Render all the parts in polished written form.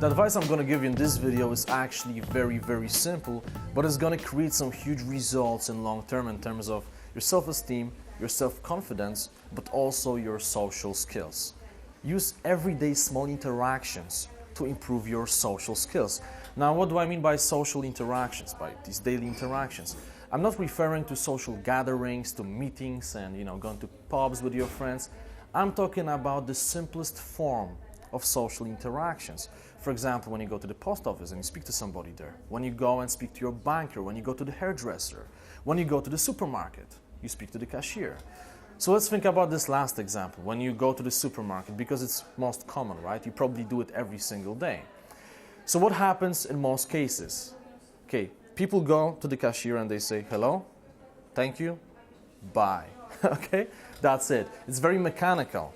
The advice I'm going to give you in this video is actually very simple, but it's going to create some huge results in long term in terms of your self-esteem, your self-confidence, but also your social skills. Use everyday small interactions to improve your social skills. Now, what do I mean by social interactions, by these daily interactions? I'm not referring to social gatherings, to meetings and going to pubs with your friends. I'm talking about the simplest form of social interactions. For example, when you go to the post office and you speak to somebody there, when you go and speak to your banker, when you go to the hairdresser, when you go to the supermarket, you speak to the cashier. So let's think about this last example. When you go to the supermarket, because it's most common, right? You probably do it every single day. So what happens in most cases? Okay, people go to the cashier and they say, hello, thank you, bye. Okay, that's it. It's very mechanical.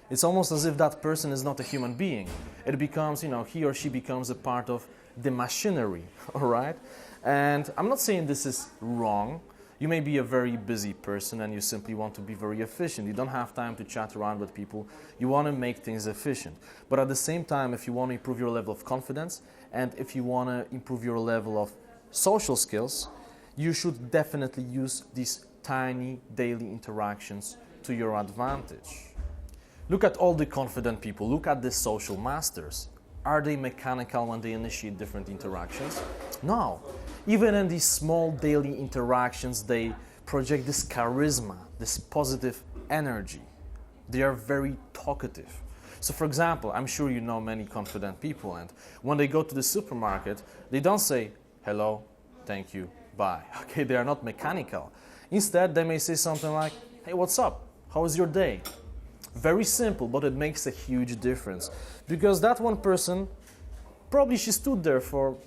It's almost as if that person is not a human being. It becomes, he or she becomes a part of the machinery, all right? And I'm not saying this is wrong. You may be a very busy person and you simply want to be very efficient. You don't have time to chat around with people. You want to make things efficient. But at the same time, if you want to improve your level of confidence and if you want to improve your level of social skills, you should definitely use these tiny daily interactions to your advantage. Look at all the confident people. Look at the social masters. Are they mechanical when they initiate different interactions? No. Even in these small daily interactions, they project this charisma, this positive energy. They are very talkative. So for example, I'm sure you know many confident people, and when they go to the supermarket, they don't say, hello, thank you, bye. Okay, they are not mechanical. Instead, they may say something like, hey, what's up? How was your day? Very simple, but it makes a huge difference. Because that one person, probably she stood there for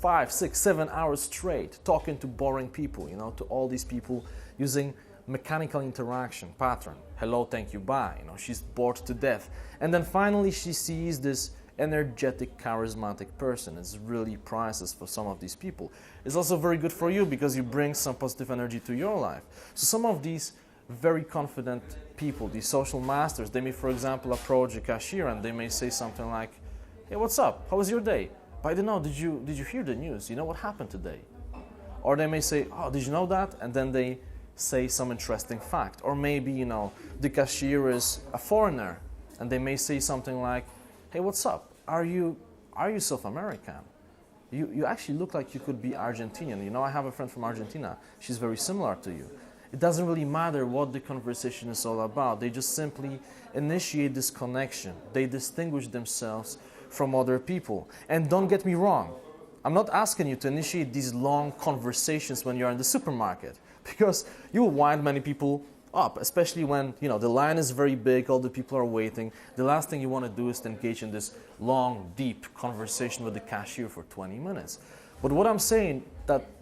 5, 6, 7 hours straight, talking to boring people, to all these people using mechanical interaction pattern. Hello, thank you, bye. She's bored to death. And then finally she sees this energetic, charismatic person. It's really priceless for some of these people. It's also very good for you because you bring some positive energy to your life. So some of these very confident people, these social masters, they may, for example, approach a cashier and they may say something like, hey, what's up? How was your day? By the know, did you hear the news? You know what happened today? Or they may say, oh, did you know that? And then they say some interesting fact. Or maybe, the cashier is a foreigner and they may say something like, hey, what's up? Are you South American? You actually look like you could be Argentinian. I have a friend from Argentina. She's very similar to you. It doesn't really matter what the conversation is all about. They just simply initiate this connection. They distinguish themselves from other people. And don't get me wrong, I'm not asking you to initiate these long conversations when you're in the supermarket, because you will wind many people up, especially when the line is very big, all the people are waiting. The last thing you want to do is to engage in this long, deep conversation with the cashier for 20 minutes. But what I'm saying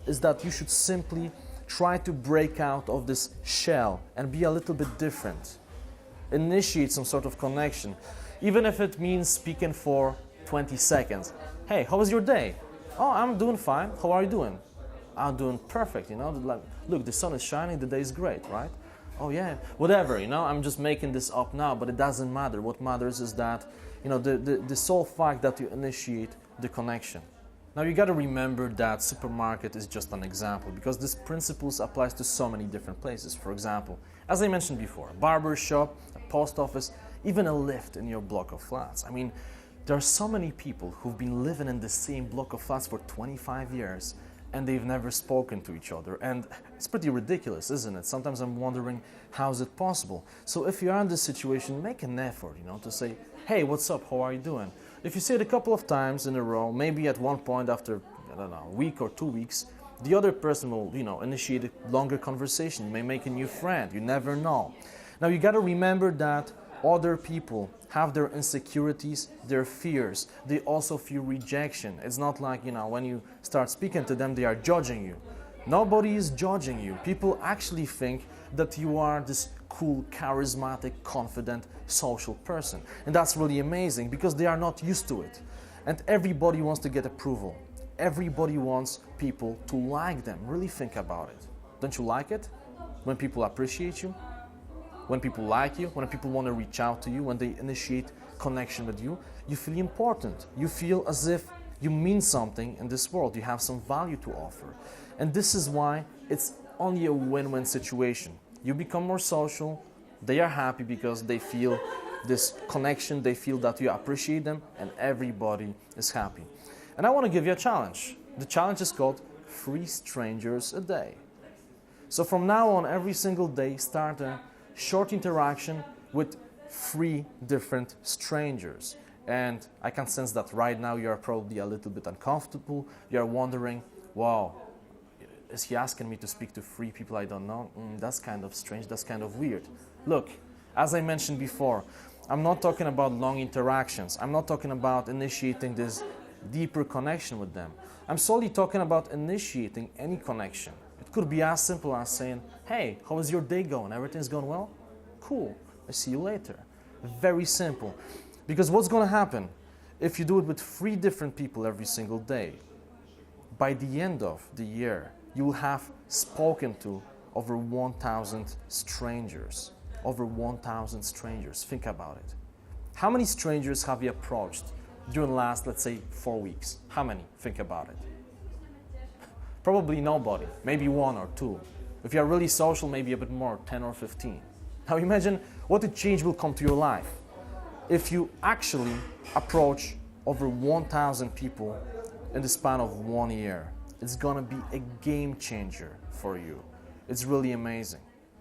is that you should simply try to break out of this shell and be a little bit different. Initiate some sort of connection, even if it means speaking for 20 seconds. Hey, how was your day? Oh, I'm doing fine. How are you doing? I'm doing perfect, look, the sun is shining, the day is great, right? Oh yeah, whatever, I'm just making this up now, but it doesn't matter. What matters is that, the sole fact that you initiate the connection. Now you got to remember that supermarket is just an example because this principles applies to so many different places. For example, as I mentioned before, a barber shop, a post office, even a lift in your block of flats. There are so many people who've been living in the same block of flats for 25 years and they've never spoken to each other. And it's pretty ridiculous, isn't it? Sometimes I'm wondering, how is it possible? So if you are in this situation, make an effort, to say, hey, what's up? How are you doing? If you say it a couple of times in a row, maybe at one point after, a week or 2 weeks, the other person will, initiate a longer conversation. You may make a new friend. You never know. Now, you got to remember that other people have their insecurities, their fears. They also fear rejection. It's not like, when you start speaking to them, they are judging you. Nobody is judging you. People actually think that you are this cool, charismatic, confident, social person. And that's really amazing because they are not used to it. And everybody wants to get approval. Everybody wants people to like them. Really think about it. Don't you like it when people appreciate you? When people like you, when people want to reach out to you, when they initiate connection with you, you feel important. You feel as if you mean something in this world. You have some value to offer. And this is why it's only a win-win situation. You become more social, they are happy because they feel this connection, they feel that you appreciate them, and everybody is happy. And I want to give you a challenge. The challenge is called 3 strangers a day. So from now on, every single day, start a short interaction with 3 different strangers. And I can sense that right now you are probably a little bit uncomfortable. You are wondering, wow, is he asking me to speak to 3 people I don't know? That's kind of strange, that's kind of weird. Look, as I mentioned before, I'm not talking about long interactions. I'm not talking about initiating this deeper connection with them. I'm solely talking about initiating any connection. It could be as simple as saying, hey, how is your day going? Everything's going well? Cool, I see you later. Very simple. Because what's going to happen if you do it with 3 different people every single day? By the end of the year, you will have spoken to over 1,000 strangers. Over 1,000 strangers. Think about it. How many strangers have you approached during the last, let's say, 4 weeks? How many? Think about it. Probably nobody. Maybe 1 or 2. If you're really social, maybe a bit more, 10 or 15. Now imagine what a change will come to your life if you actually approach over 1,000 people in the span of 1 year. It's gonna be a game changer for you. It's really amazing.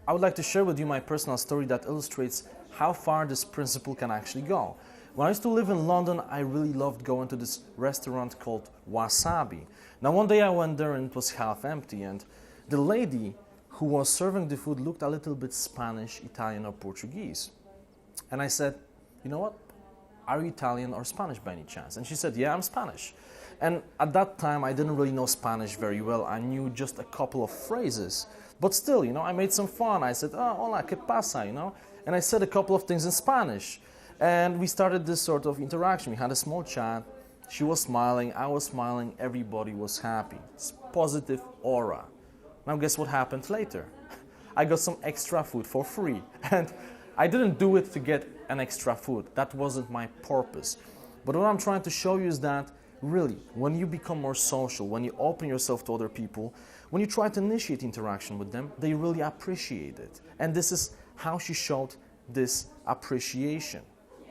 I would like to share with you my personal story that illustrates how far this principle can actually go. When I used to live in London, I really loved going to this restaurant called Wasabi. Now one day I went there and it was half empty, and the lady who was serving the food looked a little bit Spanish, Italian or Portuguese. And I said, you know what? Are you Italian or Spanish by any chance? And she said, yeah, I'm Spanish. And at that time, I didn't really know Spanish very well. I knew just a couple of phrases. But still, I made some fun. I said, oh, hola, ¿qué pasa? And I said a couple of things in Spanish. And we started this sort of interaction. We had a small chat. She was smiling, I was smiling, everybody was happy. It's positive aura. Now guess what happened later? I got some extra food for free. And I didn't do it to get an extra food. That wasn't my purpose. But what I'm trying to show you is that really, when you become more social, when you open yourself to other people, when you try to initiate interaction with them, they really appreciate it. And this is how she showed this appreciation.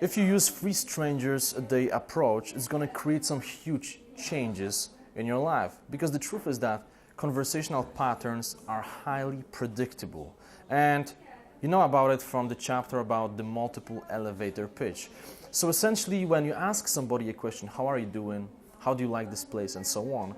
If you use 3 strangers a day approach, it's going to create some huge changes in your life. Because the truth is that conversational patterns are highly predictable. And you know about it from the chapter about the multiple elevator pitch. So essentially, when you ask somebody a question, how are you doing? How do you like this place? And so on,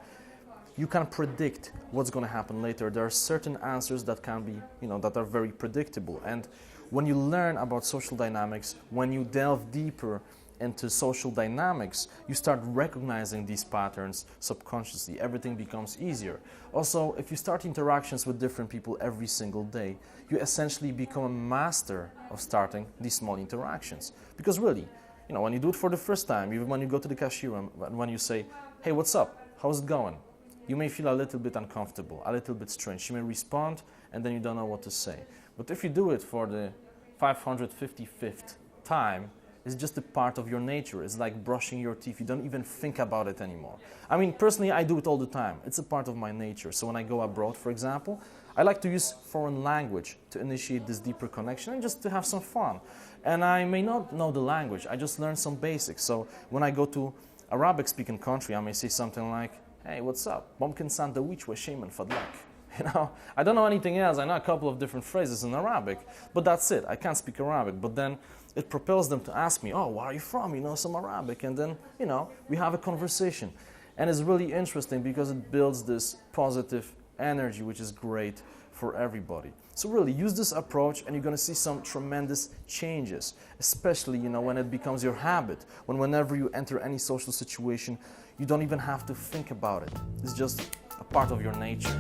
you can predict what's going to happen later. There are certain answers that can be, that are very predictable. And when you learn about social dynamics, when you delve deeper into social dynamics, you start recognizing these patterns subconsciously. Everything becomes easier. Also, if you start interactions with different people every single day, you essentially become a master of starting these small interactions. Because really, when you do it for the first time, even when you go to the cashier and when you say, hey, what's up? How's it going? You may feel a little bit uncomfortable, a little bit strange. She may respond and then you don't know what to say. But if you do it for the 555th time, it's just a part of your nature. It's like brushing your teeth. You don't even think about it anymore. I mean, personally, I do it all the time. It's a part of my nature. So when I go abroad, for example, I like to use foreign language to initiate this deeper connection and just to have some fun. And I may not know the language. I just learn some basics. So when I go to Arabic-speaking country, I may say something like, hey, what's up? Mumkin sandwich wa shay min fadlak. I don't know anything else. I know a couple of different phrases in Arabic, but that's it. I can't speak Arabic. But then it propels them to ask me, oh, where are you from? You know some Arabic. And then, we have a conversation. And it's really interesting because it builds this positive energy, which is great for everybody. So really, use this approach and you're going to see some tremendous changes, especially, when it becomes your habit, whenever you enter any social situation, you don't even have to think about it. It's just a part of your nature.